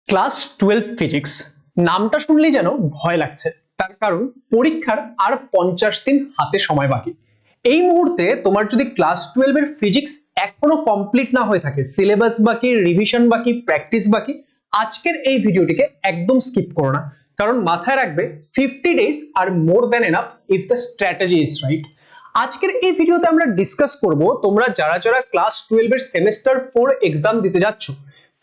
Class 12 physics নামটা শুনলেই যেন ভয় লাগছে। তার কারণ পরীক্ষার আর 50 দিন হাতে সময় বাকি। এই মুহূর্তে তোমার যদি ক্লাস 12 এর ফিজিক্স এখনো কমপ্লিট না হয়ে থাকে, সিলেবাস বাকি, রিভিশন বাকি, প্র্যাকটিস বাকি, আজকের এই ভিডিওটিকে একদম স্কিপ করো না। কারণ মাথায় রাখবে 50 days are more than enough if the strategy is right. আজকের এই ভিডিওতে আমরা ডিসকাস করব তোমরা যারা যারা ক্লাস 12 এর সেমিস্টার 4 এক্সাম দিতে যাচ্ছ,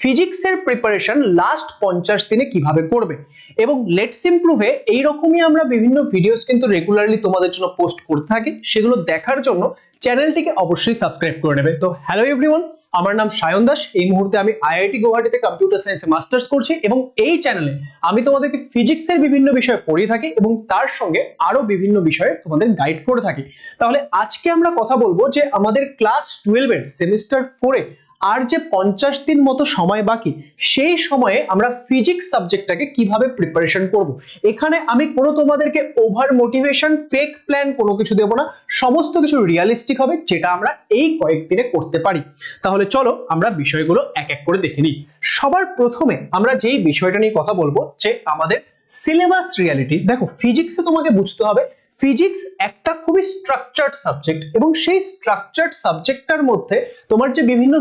ফিজিক্সের প্রিপারেশন লাস্ট 50 দিনে কিভাবে করবে। এবং লেটস ইমপ্রুভে এইরকমই আমরা বিভিন্ন ভিডিওস কিন্তু রেগুলারলি তোমাদের জন্য পোস্ট করতে থাকি। সেগুলো দেখার জন্য চ্যানেলটিকে অবশ্যই সাবস্ক্রাইব করে নেবে। তো হ্যালো এভরিওয়ান, আমার নাম সায়ন দাস। এই মুহূর্তে আমি আইআইটি গুয়াহাটিতে কম্পিউটার সায়েন্সে মাস্টার্স করছি এবং এই চ্যানেলে আমি তোমাদেরকে ফিজিক্সের বিভিন্ন বিষয় পড়িয়ে থাকি এবং তার সঙ্গে আরো বিভিন্ন বিষয়ে তোমাদের গাইড করে থাকি। তাহলে আজকে আমরা কথা বলবো যে আমাদের ক্লাস 12 এর সেমিস্টার 4 এ আর যে 50 দিন মতো সময় বাকি, সেই সময়ে আমরা ফিজিক্স সাবজেক্টটাকে কিভাবে প্রিপারেশন করব। এখানে আমি কোনো তোমাদেরকে ওভার মোটিভেশন, ফেক প্ল্যান কোনো কিছু দেব না, সমস্ত কিছু রিয়ালিস্টিক হবে যেটা আমরা এই কয়েকদিনে করতে পারি। তাহলে চলো আমরা বিষয়গুলো এক এক করে দেখে নিই। সবার প্রথমে আমরা যেই বিষয়টা নিয়ে কথা বলবো যে আমাদের সিলেবাস রিয়ালিটি। দেখো, ফিজিক্সে তোমাকে বুঝতে হবে ফিজিক্স একটা খুবই স্ট্রাকচার্ড সাবজেক্ট এবং সেই স্ট্রাকচার্ড সাবজেক্টটার মধ্যে তোমার যে বিভিন্ন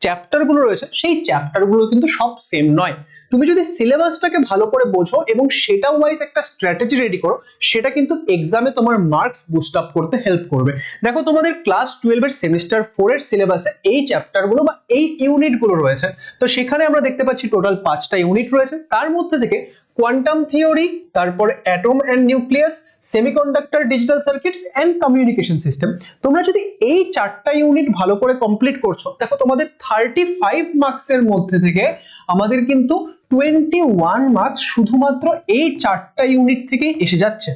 চ্যাপ্টার গুলো রয়েছে সেই চ্যাপ্টার গুলো কিন্তু সব সেম নয়। তুমি যদি সিলেবাসটাকে ভালো করে বোঝো এবং সেটা ওয়াইজ একটা স্ট্র্যাটেজি রেডি করো, সেটা কিন্তু এক্সামে তোমার মার্কস বুস্ট আপ করতে হেল্প করবে। দেখো, তোমাদের ক্লাস 12 এর সেমিস্টার 4 এর সিলেবাসে এই চ্যাপ্টার গুলো বা এই ইউনিট গুলো রয়েছে। তো সেখানে আমরা দেখতে পাচ্ছি টোটাল 5টা ইউনিট রয়েছে। তার মধ্যে থেকে কোয়ান্টাম থিওরি, তারপর atom and nucleus, semiconductor, digital circuits and communication system. তোমরা যদি এই 4টা ইউনিট ভালো করে কমপ্লিট করছো, দেখো তোমাদের 35 মার্কসের মধ্যে থেকে আমাদের কিন্তু 21 মার্কস শুধুমাত্র এই 4টা ইউনিট থেকেই এসে যাচ্ছে।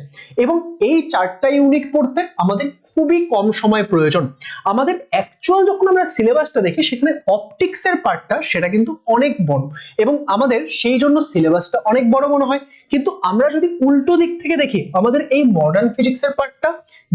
এবং এই 4টা ইউনিট পড়তে আমাদের খুবই কম সময় প্রয়োজন। আমাদের অ্যাকচুয়াল যখন আমরা সিলেবাসটা দেখি, সেখানে অপটিক্স এর পার্টটা সেটা কিন্তু অনেক বড় এবং আমাদের সেই জন্য সিলেবাসটা অনেক বড় মনে হয়। কিন্তু আমরা যদি উল্টো দিক থেকে দেখি, আমাদের এই মডার্ন ফিজিক্সের পার্টটা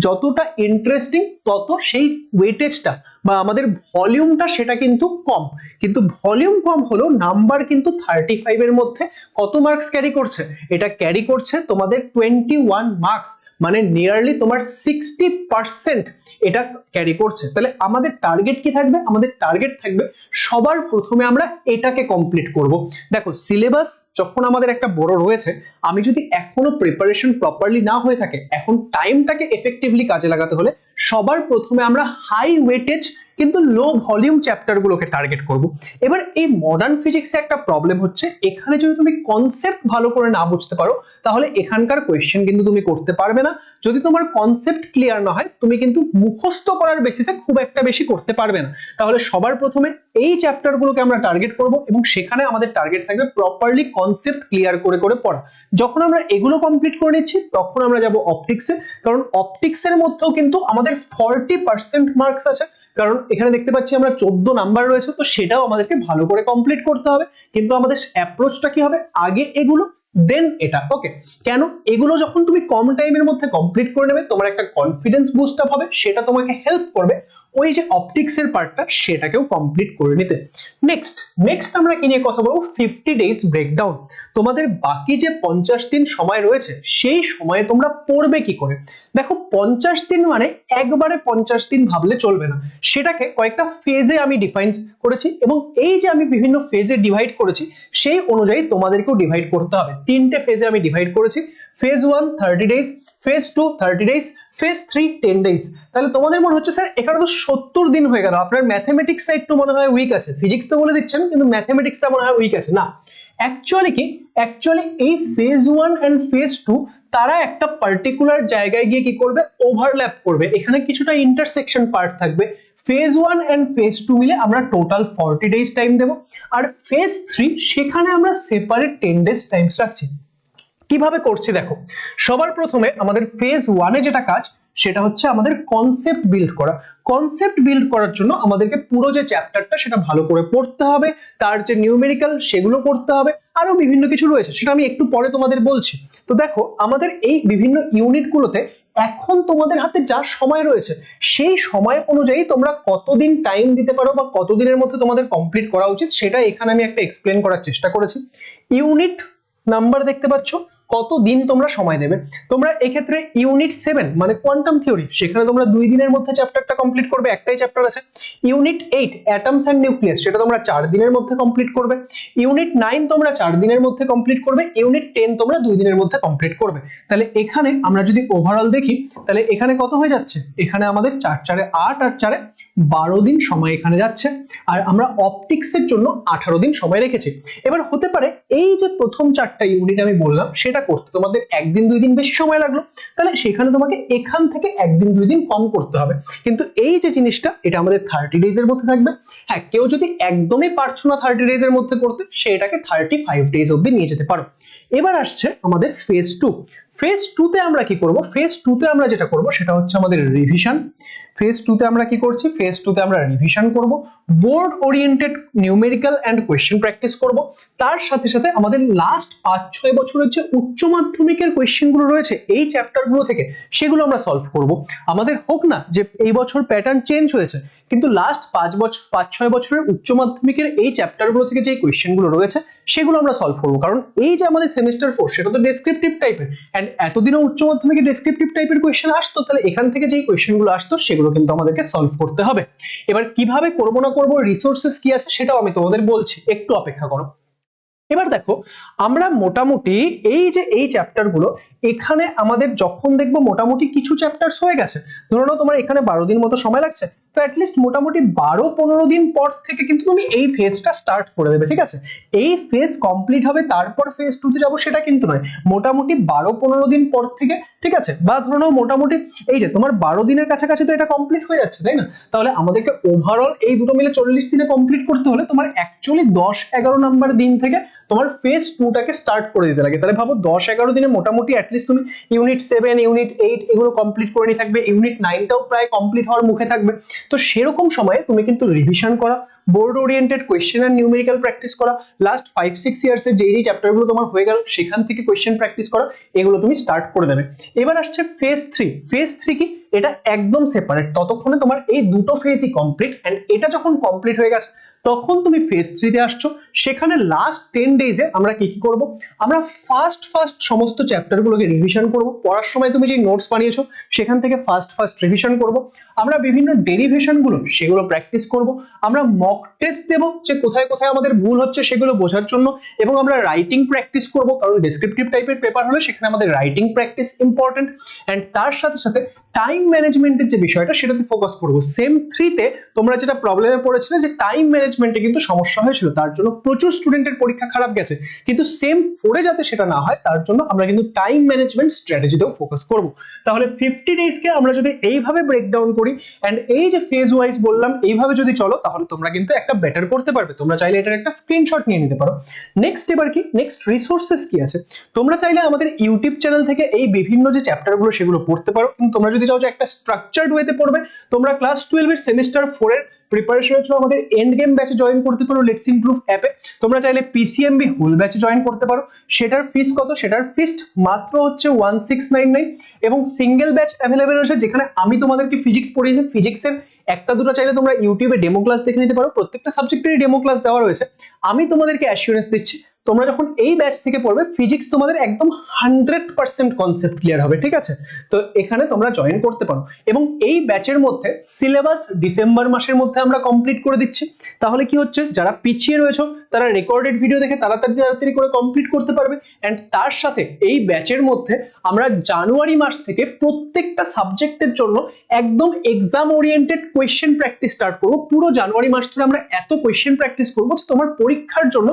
যতটা ইন্টারেস্টিং, তত সেই ওয়েটেজটা বা আমাদের ভলিউমটা সেটা কিন্তু কম। কিন্তু ভলিউম কম হলেও নাম্বার কিন্তু 35 এর মধ্যে কত মার্কস ক্যারি করছে? এটা ক্যারি করছে তোমাদের 21 মার্কস, মানে নিয়ারলি তোমার 60% এটা ক্যারি করছে। তাহলে আমাদের টার্গেট কি থাকবে? আমাদের টার্গেট থাকবে সবার প্রথমে আমরা এটাকে কমপ্লিট করব। দেখো, সিলেবাস যখন আমাদের একটা বড় রয়েছে, আমি যদি এখনো প্রিপারেশন প্রপারলি না হয়ে থাকে, এখন টাইমটাকে এফেক্টিভলি কাজে লাগাতে হলে সবার প্রথমে আমরা হাই ওয়েটেজ কিন্তু লো ভলিউম চ্যাপ্টার গুলোকে টার্গেট করব। এবার এই মডার্ন ফিজিক্সে একটা প্রবলেম হচ্ছে, এখানে যদি তুমি কনসেপ্ট ভালো করে না বুঝতে পারো, তাহলে এখানকার কোয়েশ্চেন কিন্তু তুমি করতে পারবে না। যদি তোমার কনসেপ্ট ক্লিয়ার না হয়, তুমি কিন্তু মুখস্থ করার বেসিসে খুব একটা বেশি করতে পারবে না। তাহলে সবার প্রথমে এই চ্যাপ্টার গুলোকে আমরা টার্গেট করব এবং সেখানে আমাদের টার্গেট থাকবে প্রপারলি কনসেপ্ট ক্লিয়ার করে করে পড়া। যখন আমরা এগুলো কমপ্লিট করে নিচ্ছি, তখন আমরা যাব অপটিক্সে। কারণ অপটিক্সের মধ্যেও কিন্তু আমাদের 40% মার্কস আছে। কারণ এখানে দেখতে পাচ্ছি আমরা 14 নাম্বার রয়েছে, তো সেটাও আমাদেরকে ভালো করে কমপ্লিট করতে হবে। কিন্তু আমাদের অ্যাপ্রোচটা কি হবে? আগে এগুলো, দেন এটা। ওকে, কেন? এগুলো যখন তুমি কম টাইমের মধ্যে কমপ্লিট করে নেবে, তোমার একটা কনফিডেন্স বুস্ট আপ হবে, সেটা তোমাকে হেল্প করবে ওই যে অপটিক্স এর পার্টটা সেটাকেও কমপ্লিট করে নিতে। নেক্সট আমরা কি নিয়ে কথা বলবো? 50 ডেজ ব্রেকডাউন। তোমাদের বাকি যে 50 দিন সময় রয়েছে, সেই সময়ে তোমরা পড়বে কি করে? দেখো, 50 দিন মানে একবারে 50 দিন ভাবলে চলবে না। সেটাকে কয়েকটা ফেজে আমি ডিফাইন করেছি এবং এই যে আমি বিভিন্ন ফেজে ডিভাইড করেছি, সেই অনুযায়ী তোমাদেরকেও ডিভাইড করতে হবে। 3টে ফেজে আমি ডিভাইড করেছি। Phase 1 30 days, phase 2 30 days, phase 3 10 days. তাহলে তোমাদের মনে হচ্ছে স্যার এখানে তো 70 দিন হয়ে গেল, আপনার ম্যাথমেটিক্সটা একটু মনে হয় উইক আছে। ফিজিক্স তো বলে দিচ্ছেন, কিন্তু ম্যাথমেটিক্সটা মনে হয় উইক আছে। না, অ্যাকচুয়ালি এই ফেজ 1 এন্ড ফেজ 2 তারা একটা পার্টিকুলার জায়গায় গিয়ে কি করবে? ওভারল্যাপ করবে। এখানে কিছুটা ইন্টারসেকশন পার্ট থাকবে। ফেজ 1 এন্ড ফেজ 2 মিলে আমরা টোটাল 40 ডেজ টাইম দেব। আর ফেজ 3 সেখানে আমরা সেপারেট 10 ডেজ টাইম রাখছি। কিভাবে করছি দেখো, সবার প্রথমে আমাদের ফেজ 1 এ যেটা কাজ, সেটা হচ্ছে আমাদের কনসেপ্ট বিল্ড করা। কনসেপ্ট বিল্ড করার জন্য আমাদেরকে পুরো যে চ্যাপ্টারটা সেটা ভালো করে পড়তে হবে, তার যে নিউমেরিক্যাল সেগুলো করতে হবে, আরো বিভিন্ন কিছু রয়েছে, সেটা আমি একটু পরে তোমাদের বলছি। তো দেখো আমাদের এই বিভিন্ন ইউনিটগুলোতে এখন তোমাদের হাতে যা সময় রয়েছে সেই সময় অনুযায়ী তোমরা কতদিন টাইম দিতে পারো বা কতদিনের মধ্যে তোমাদের কমপ্লিট করা উচিত সেটা এখানে আমি একটা এক্সপ্লেন করার চেষ্টা করেছি। ইউনিট নাম্বার দেখতে পাচ্ছ, কতদিন তোমরা সময় দেবে। তোমরা এক্ষেত্রে ইউনিট 7 মানে কোয়ান্টাম থিওরি, সেখানে তোমরা 2 দিনের মধ্যে চ্যাপ্টারটা কমপ্লিট করবে, একটাই চ্যাপ্টার আছে। ইউনিট 8 অ্যাটমস এন্ড নিউক্লিয়াস, সেটা তোমরা 4 দিনের মধ্যে কমপ্লিট করবে। ইউনিট 9 তোমরা 4 দিনের মধ্যে কমপ্লিট করবে। ইউনিট 10 তোমরা 2 দিনের মধ্যে কমপ্লিট করবে। তাহলে এখানে আমরা যদি ওভারঅল দেখি তাহলে এখানে কত হয়ে যাচ্ছে, এখানে আমাদের 4 4 8 আর 4 12 দিন সময় এখানে যাচ্ছে। আর আমরা অপটিক্সের জন্য 18 দিন সময় রেখেছি। এবার হতে পারে এই যে প্রথম 4টা ইউনিট আমি বললাম সেটা করতে তোমাদের 1 দিন 2 দিন বেশি সময় লাগলো, তাহলে সেখানে তোমাকে এখান থেকে 1 দিন 2 দিন কম করতে হবে। কিন্তু এই যে জিনিসটা এটা আমাদের 30 ডেজ এর মধ্যে থাকবে। হ্যাঁ, কেউ যদি একদমই পারছো না 30 ডেজ এর মধ্যে করতে, সেটাকে 35 ডেজ অবধি নিয়ে যেতে পারো। এবার আসছে আমাদের ফেজ 2। ফেজ 2 তে আমরা কি করব? ফেজ 2 তে আমরা যেটা করব সেটা হচ্ছে আমাদের রিভিশন। ফেজ 2 তে আমরা কি করছি? ফেজ 2 তে আমরা রিভিশন করব, board oriented numerical and question practice করব। তার সাথে সাথে আমাদের লাস্ট 5-6 বছরের যে উচ্চ মাধ্যমিকের কোয়েশ্চেন গুলো রয়েছে এই চ্যাপ্টার গুলো থেকে, সেগুলো আমরা সলভ করব। আমাদের হোক না যে এই বছর প্যাটার্ন চেঞ্জ হয়েছে, কিন্তু লাস্ট 5-6 বছরের উচ্চ মাধ্যমিকের এই চ্যাপ্টার গুলো থেকে যে কোয়েশ্চেন গুলো রয়েছে সেগুলো আমরা সলভ করব। কারণ এই যে আমাদের সেমিস্টার 4 সেটা তো ডেসক্রিপটিভ টাইপের, এন্ড এতদিনও উচ্চ মাধ্যমিকে ডেসক্রিপটিভ টাইপের কোয়েশ্চেন আসতো, তাহলে এখান থেকে যেই কোয়েশ্চেন গুলো আসতো সেগুলো কিন্তু আমাদেরকে সলভ করতে হবে। এবার কিভাবে করব না করব, রিসোর্সেস কি আছে সেটাও আমি তোমাদের বলছি, একটু অপেক্ষা করো। এবার দেখো আমরা মোটামুটি এই যে এই চ্যাপ্টার গুলো এখানে আমাদের যখন দেখবো মোটামুটি কিছু চ্যাপ্টারস হয়ে গেছে, ধরে নাও তোমার এখানে 12 দিন মতো সময় লাগছে, তো অ্যাটলিস্ট মোটামুটি 12-15 দিন পর থেকে কিন্তু তুমি এই ফেজটা স্টার্ট করে দেবে, ঠিক আছে? এই ফেজ কমপ্লিট হবে তারপর ফেজ 2 তে যাবো সেটা কিন্তু নয়, মোটামুটি 12-15 দিন পর থেকে, ঠিক আছে? বা ধরে নাও মোটামুটি এই যে তোমার 12 দিনের কাছাকাছি তো এটা কমপ্লিট হয়ে যাচ্ছে, তাই না? তাহলে আমাদেরকে ওভারঅল এই দুটো মিলে 40 দিনে কমপ্লিট করতে হলে তোমার অ্যাকচুয়ালি 10-11 নাম্বার দিন থেকে তোমার ফেজ 2 টাকে স্টার্ট করে দিতে লাগে। তাহলে ভাবো 10-11 দিনে মোটামুটি অ্যাটলিস্ট তুমি ইউনিট 7 ইউনিট 8 এগুলো কমপ্লিট করে নিয়ে থাকবে, ইউনিট 9টাও প্রায় কমপ্লিট হওয়ার মুখে থাকবে। তো সেরকম সময়ে তুমি কিন্তু রিভিশন করা, board oriented question and numerical practice করা, লাস্ট 5-6 ইয়ার্স এর যেই চ্যাপ্টারগুলো তোমার হয়ে গেল সেখান থেকে কোয়েশ্চেন প্র্যাকটিস করা, এগুলো তুমি স্টার্ট করে দেবে। এবার আসছে ফেজ 3। ফেজ 3 কি? এটা একদম সেপারেট, ততক্ষণে তোমার এই দুটো ফেজই কমপ্লিট, এন্ড এটা যখন কমপ্লিট হয়ে গেছে তখন তুমি ফেজ 3 তে আসছো। সেখানে লাস্ট 10 ডেজে আমরা কি কি করব? আমরা ফার্স্ট সমস্ত চ্যাপ্টারগুলোকে রিভিশন করব। পড়ার সময় তুমি যে নোটস বানিয়েছো সেখান থেকে ফার্স্ট রিভিশন করব। আমরা বিভিন্ন ডেরিভেশন গুলো সেগুলো প্র্যাকটিস করব। আমরা মক টেস্ট দেব যে কোথায় কোথায় আমাদের ভুল হচ্ছে সেগুলো বোঝার জন্য, এবং আমরা রাইটিং প্র্যাকটিস করব, কারণ ডেসক্রিপটিভ টাইপের পেপার হলে সেখানে আমাদের রাইটিং প্র্যাকটিস ইম্পর্টেন্ট। এন্ড তার সাথে সাথে টাইম ম্যানেজমেন্টের যে বিষয়টা সেটাতে ফোকাস করব। সেম 3 তে তোমরা যেটা প্রবলেমে পড়েছিলে যে টাইম ম্যানেজমেন্টে কিন্তু সমস্যা হয়েছিল, তার জন্য প্রচুর স্টুডেন্টের পরীক্ষা খারাপ গেছে, কিন্তু সেম 4 এ যাতে সেটা না হয় তার জন্য আমরা কিন্তু টাইম ম্যানেজমেন্ট স্ট্র্যাটেজিতেও ফোকাস করব। তাহলে 50 ডেজকে আমরা যদি এইভাবে ব্রেকডাউন করি এন্ড এই যে ফেজ ওয়াইজ বললাম এইভাবে যদি চলো, তাহলে তোমরা কিন্তু একটা বেটার করতে পারবে। তোমরা চাইলে এটার একটা স্ক্রিনশট নিয়ে নিতে পারো। নেক্সট এবার কি, নেক্সট রিসোর্সেস কি আছে? তোমরা চাইলে আমাদের ইউটিউব চ্যানেল থেকে এই বিভিন্ন যে চ্যাপ্টারগুলো সেগুলো পড়তে পারো, কিন্তু তোমরা যদি চাও যে একটা স্ট্রাকচারড ওয়েতে পড়বে, তোমরা ক্লাস 12 এর সেমিস্টার 4 এর প্রিপারেশনের জন্য আমাদের এন্ড গেম ব্যাচে জয়েন করতে পারো লেটস ইমপ্রুভ অ্যাপে। তোমরা চাইলে পিসিএমবি হোল ব্যাচে জয়েন করতে পারো। সেটার ফিস কত? সেটার ফিস মাত্র হচ্ছে 1699, এবং সিঙ্গেল ব্যাচ অ্যাভেলেবেল আছে যেখানে আমি তোমাদেরকে ফিজিক্স পড়িয়েছি। ফিজিক্সের একটা দুটো চাইলে তোমরা ইউটিউবে ডেমো ক্লাস দেখে নিতে পারো, প্রত্যেকটা সাবজেক্টেরই ডেমো ক্লাস দেওয়া রয়েছে। আমি তোমাদেরকে অ্যাসিওরেন্স দিচ্ছি তোমরা যখন এই ব্যাচ থেকে পড়বে ফিজিক্স তোমাদের একদম 100% কনসেপ্ট ক্লিয়ার হবে, ঠিক আছে? তো এখানে তোমরা জয়েন করতে পারো, এবং এই ব্যাচের মধ্যে সিলেবাস ডিসেম্বর মাসের মধ্যে আমরা কমপ্লিট করে দিচ্ছি। তাহলে কি হচ্ছে, যারা পিছিয়ে রয়েছে তারা রেকর্ডেড ভিডিও দেখে তাড়াতাড়ি করে কমপ্লিট করতে পারবে। এন্ড তার সাথে এই ব্যাচের মধ্যে আমরা জানুয়ারি মাস থেকে প্রত্যেকটা সাবজেক্টের জন্য একদম exam oriented question practice start করবো। পুরো জানুয়ারি মাস ধরে আমরা এত কোয়েশ্চেন প্র্যাকটিস করবো যে তোমার পরীক্ষার জন্য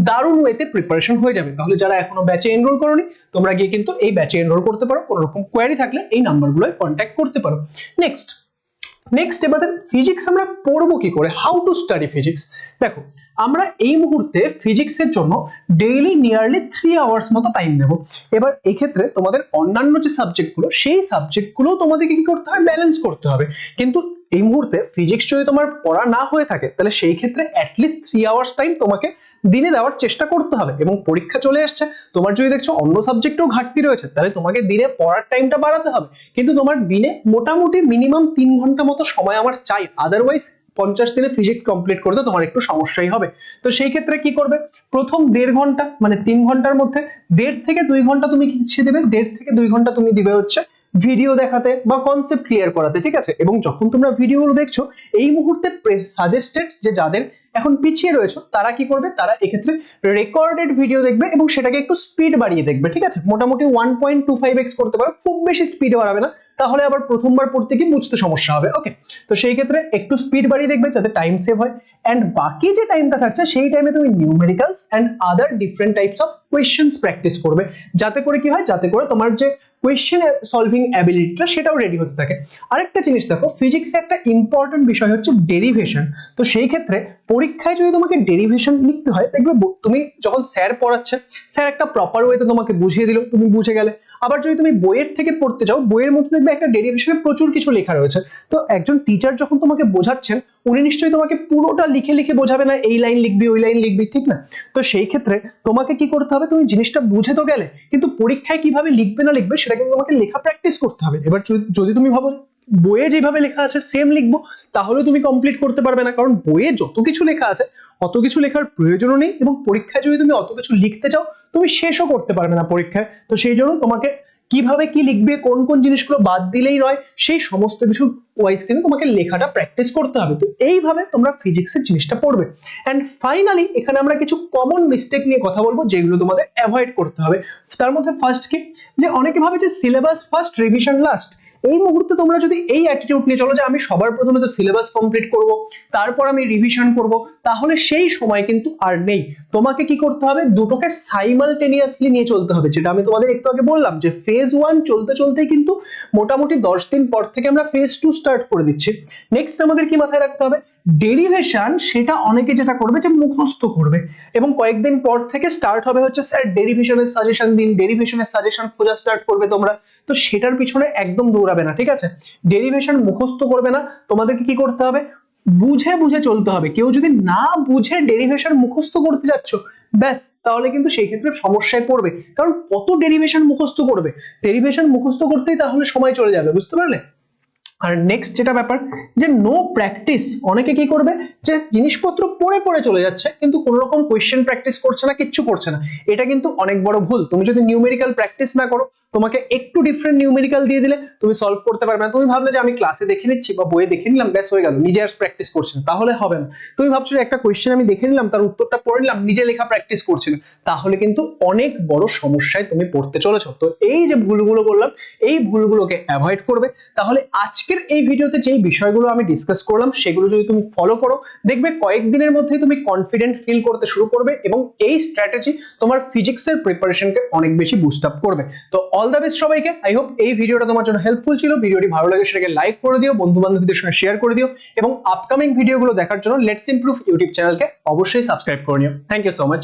দারুণ ওয়েতে প্রিপারেশন হয়ে যাবে। তাহলে যারা এখনো ব্যাচে এনরোল করোনি তোমরা গিয়ে কিন্তু এই ব্যাচে এনরোল করতে পারো। কোনো রকম কোয়েরি থাকলে এই নাম্বারগুলোয় কন্ট্যাক্ট করতে পারো। নেক্সট এবার ফিজিক্স আমরা পড়বো কি করে, হাউ টু স্টাডি ফিজিক্স। দেখো আমরা এই মুহূর্তে ফিজিক্সের জন্য ডেইলি নিয়ারলি 3 আওয়ার্স মতো টাইম দেবো। এবার এক্ষেত্রে তোমাদের অন্যান্য যে সাবজেক্টগুলো সেই সাবজেক্টগুলো তোমাদেরকে কি করতে হবে, ব্যালেন্স করতে হবে। কিন্তু এই মুহূর্তে ফিজিক্স যদি তোমার পড়া না হয়ে থাকে তাহলে সেই ক্ষেত্রে অ্যাটলিস্ট 3 আওয়ার্স টাইম তোমাকে দিনে দেওয়ার চেষ্টা করতে হবে। এবং পরীক্ষা চলে আসছে, তোমার যদি দেখছো অন্য সাবজেক্টেও ঘাটতি রয়েছে, তাহলে তোমাকে দিনে পড়ার টাইমটা বাড়াতে হবে। কিন্তু তোমার দিনে মোটামুটি মিনিমাম 3 ঘন্টা মতো সময় আমার চাই, আদারওয়াইজ 50 দিনে ফিজিক্স কমপ্লিট করতে তোমার একটু সমস্যাই হবে। তো সেই ক্ষেত্রে কি করবে, প্রথম 1.5 ঘন্টা মানে 3 ঘন্টার মধ্যে 1.5 থেকে 2 ঘন্টা তুমি কি দেবে, 1.5 থেকে 2 ঘন্টা তুমি দিবে হচ্ছে ভিডিও দেখাতে বা কনসেপ্ট ক্লিয়ার করাতে, ঠিক আছে। এবং যখন তোমরা ভিডিওগুলো দেখছো এই মুহূর্তে সাজেস্টেড যে যাদের এখন পিছিয়ে রয়েছে তারা কি করবে, তারা এক্ষেত্রে রেকর্ডেড ভিডিও দেখবে এবং সেটাকে একটু স্পিড বাড়িয়ে দেখবে, ঠিক আছে। মোটামুটি 1.25x করতে পারো, খুব বেশি স্পিড বাড়াবে না, তাহলে আবার প্রথমবার পড়তে গিয়ে বুঝতে সমস্যা হবে। ওকে, তো সেই ক্ষেত্রে একটু স্পিড বাড়িয়ে দেখবে যাতে টাইম সেভ হয়। এন্ড বাকি যে টাইমটা থাকছে সেই টাইমে তুমি numericals and other different types of questions practice করবে, যাতে করে কি হয়, যাতে করে তোমার যে কোয়েশ্চেন সলভিং অ্যাবিলিটিটা সেটাও রেডি হতে থাকে। আরেকটা জিনিস দেখো, ফিজিক্সে একটা ইম্পর্টেন্ট বিষয় হচ্ছে ডেরিভেশন। তো সেই ক্ষেত্রে পরীক্ষায় যদি তোমাকে ডেরিভেশন লিখতে হয়, দেখবে তুমি যখন স্যার পড়াচ্ছে, স্যার একটা প্রপার ওয়েতে তোমাকে বুঝিয়ে দিল, তুমি বুঝে গেলে। আবার যদি তুমি বইয়ের থেকে পড়তে যাও, বইয়ের মধ্যে দেখবে একটা ডেরিভেশনে প্রচুর কিছু লেখা রয়েছে। তো একজন টিচার যখন তোমাকে বোঝাচ্ছেন, উনি নিশ্চয়ই তোমাকে পুরোটা লিখে লিখে বোঝাবে না, এই লাইন লিখবি ওই লাইন লিখবি, ঠিক না। তো সেই ক্ষেত্রে তোমাকে কি করতে হবে, তুমি জিনিসটা বুঝে তো গেলে, কিন্তু পরীক্ষায় কিভাবে লিখবে না লিখবে সেটা কিন্তু তোমাকে লেখা প্র্যাকটিস করতে হবে। এবার যদি তুমি ভাবো বইয়ে যেভাবে লেখা আছে সেম লিখবো, তাহলে তুমি কমপ্লিট করতে পারবে না, কারণ বইয়ে যত কিছু লেখা আছে অত কিছু লেখার প্রয়োজনও নেই। এবং পরীক্ষায় যদি তুমি অত কিছু লিখতে চাও, তুমি শেষও করতে পারবে না পরীক্ষায়। তো সেই জন্য তোমাকে কিভাবে কি লিখবে, কোন কোন জিনিসগুলো বাদ দিলেই নয়, সেই সমস্ত কিছু ওয়াইজ কিন্তু তোমাকে লেখাটা প্র্যাকটিস করতে হবে। তো এইভাবে তোমরা ফিজিক্সের জিনিসটা পড়বে। এন্ড ফাইনালি এখানে আমরা কিছু কমন মিস্টেক নিয়ে কথা বলবো যেগুলো তোমাদের অ্যাভয়েড করতে হবে। তার মধ্যে ফার্স্ট কি, যে অনেকে ভাবে যে সিলেবাস ফার্স্ট রিভিশন লাস্ট। এই মুহূর্তে তোমরা যদি এই অ্যাটিটিউড নিয়ে চলো যে আমি সবার প্রথমে তো সিলেবাস কমপ্লিট করব, তারপর আমি রিভিশন করব, তাহলে সেই সময় কিন্তু আর নেই। তোমাকে কি করতে হবে, দুটোকে সাইমালটেনিয়াসলি নিয়ে চলতে হবে, যেটা আমি তোমাদের একটু আগে বললাম যে ফেজ 1 চলতে চলতে কিন্তু মোটামুটি 10 দিন পর থেকে আমরা ফেজ 2 স্টার্ট করে দিচ্ছি। নেক্সট আমাদের কি মাথায় রাখতে হবে, ডেরিভেশন সেটা অনেকে যেটা করবে যে মুখস্থ করবে, এবং কয়েকদিন পর থেকে স্টার্ট হবে হচ্ছে স্যার ডেরিভেশনের সাজেশন দিন, ডেরিভেশনের সাজেশন খোঁজা স্টার্ট করবে তোমরা। তো সেটার পিছনে একদম দৌড়াবে না, ঠিক আছে। ডেরিভেশন মুখস্থ করবে না, তোমাদেরকে কি করতে হবে, বুঝে বুঝে চলতে হবে। কেউ যদি না বুঝে ডেরিভেশন মুখস্থ করতে যাচ্ছ, ব্যাস তাহলে কিন্তু সেই ক্ষেত্রে সমস্যায় পড়বে। কারণ কত ডেরিভেশন মুখস্থ করবে, ডেরিভেশন মুখস্থ করতেই তাহলে সময় চলে যাবে, বুঝতে পারলে। আর নেক্সট যেটা ব্যাপার, যে নো প্র্যাকটিস, অনেকে কি করবে যে জিনিসপত্র পড়ে পড়ে চলে যাচ্ছে কিন্তু কোনো রকম কোয়েশ্চেন প্র্যাকটিস করছে না, কিচ্ছু করছে না। এটা কিন্তু অনেক বড় ভুল। তুমি যদি নিউমেরিক্যাল প্র্যাকটিস না করো, তোমাকে একটু ডিফারেন্ট নিউমেরিক্যাল দিয়ে দিলে তুমি সলভ করতে পারবে না। তুমি ভাবলে যে আমি ক্লাসে দেখে নিচ্ছি বা বইয়ে দেখে নিলাম, ব্যাস হয়ে গেল, নিজে আর প্র্যাকটিস করছি না, তাহলে হবে না। তুমি ভাবছো যে একটা কোয়েশ্চেন আমি দেখে নিলাম, তার উত্তরটা পড়ে নিলাম, নিজে লেখা প্র্যাকটিস করছি না, তাহলে কিন্তু অনেক বড় সমস্যায় তুমি পড়তে চলেছো। তো এই যে ভুলগুলো বললাম, এই ভুলগুলোকে অ্যাভয়েড করবে। তাহলে আজকের এই ভিডিওতে যেই বিষয়গুলো আমি ডিসকাস করলাম সেগুলো যদি তুমি ফলো করো, দেখবে কয়েকদিনের মধ্যেই তুমি কনফিডেন্ট ফিল করতে শুরু করবে, এবং এই স্ট্র্যাটেজি তোমার ফিজিক্সের প্রিপারেশনকে অনেক বেশি বুস্ট আপ করবে। তো অল দ্য বেস্ট সবাইকে। আই হোপ এই ভিডিওটা তোমার জন্য হেল্পফুল ছিল। ভিডিওটি ভালো লাগে সেটাকে লাইক করে দিও, বন্ধু বান্ধবদের সঙ্গে শেয়ার করে দিও, এবং আপকামিং ভিডিওগুলো দেখার জন্য লেটস ইমপ্রুভ ইউটিউব চ্যানেলকে অবশ্যই সাবস্ক্রাইব করে নিও। Thank you so much.